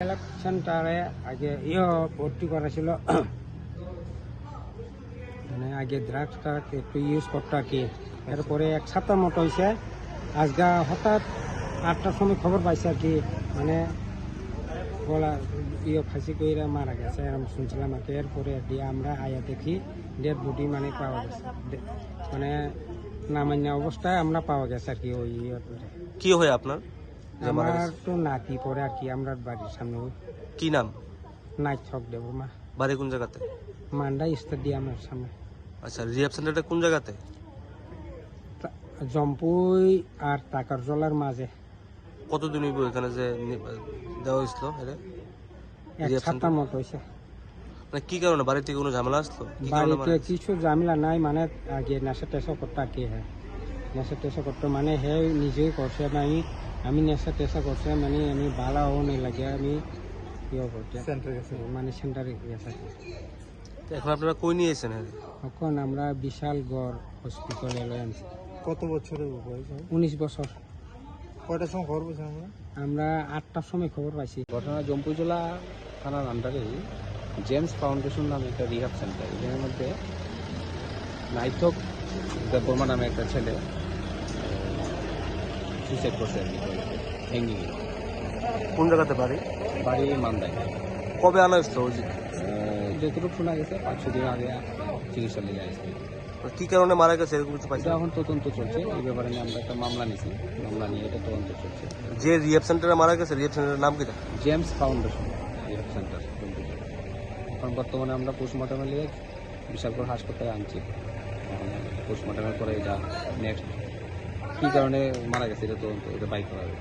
Rehab সেন্টারে আগে ভর্তি করা ছিল। মানে আগে ড্রাগসটা একটু ইউজ করতো আর কি। এরপরে 1 সপ্তাহ মতো হয়েছে। আজকে হঠাৎ 8টার সময় খবর পাইছে আর কি, মানে গলা ফাঁসি করে মারা গেছে এরকম শুনছিলাম আর কি। এরপরে দিয়ে আমরা আয়া দেখি ডেড বডি মানে পাওয়া গেছে, মানে নামান্য অবস্থায় আমরা পাওয়া গেছে আর কি। ওই কি হয় আপনার? আমার তো নাতি পরে আর কি, আমরা বাড়ির সামনে। কি নাম? নাইট ছক দেবমা, বাড়ি কোন জায়গাতে? মান্ডা স্টেডিয়ামের সামনে। আচ্ছা, রিহ্যাব সেন্টারটা কোন জায়গাতে? জম্পুই আর টাকার জলার মাঝে। কতদিন হইব এখানে যে দেওয়া হয়েছিল? 1 সপ্তাহ মতো হয়েছে। মানে কি কারণে? বাড়ি থেকে কোনো ঝামেলা আসলো? কি কারণে বাড়িতে মারা গেছে? কিছু ঝামেলা নাই, মানে আগে নেশা টেশা করতে আর কি। হ্যাঁ, নেশা টেশা করতে মানে হে নিজেই করছে, আমি নেশা টেশা করছে, মানে আমি ভালো নেই লাগে, আমি করতে মানে সেন্টারে গেছে। তো এখন আপনারা কই নিয়ে এসেছেন? এখন আমরা বিশালগড় হসপিটালে আনছি। কত বছরের বয়স? 19 বছর। কয়টার সময় খবর পেয়েছেন আমরা? আমরা 8টার সময় খবর পাইছি। ঘটনা জম্পুজলা থানার আন্ডারে জেমস ফাউন্ডেশন নামে একটা রিহ্যাব সেন্টার, এখানের মধ্যে নাইথক বর্মা নামে একটা ছেলে সুইসাইড করছে আর কি, হ্যাঙ্গিং। কোন জায়গাতে বাড়ি? বাড়ি মান্দায়। কবে আনা হয়েছিল? যতটুকু শোনা গেছে 5-6 দিন আগে চিকিৎসালয়ে আসছে। কি কারণে মারা গেছে এরকম কিছু পাইছে? এটা এখন তদন্ত চলছে, এই ব্যাপারে নিয়ে আমরা একটা মামলা নিয়েছি, মামলা নিয়ে এটা তদন্ত চলছে। যে রিহ্যাব সেন্টারে মারা গেছে, রিহ্যাব সেন্টারের নাম কি? James foundation rehab centre Jampujala. এখন বর্তমানে আমরা পোস্টমর্টমের লিগে বিশালগড় হাসপাতালে আনছি। পোস্টমর্টমের পরে এটা নেক্সট কী কারণে মারা গেছে এটা তদন্ত, এটা বাইক করা হবে।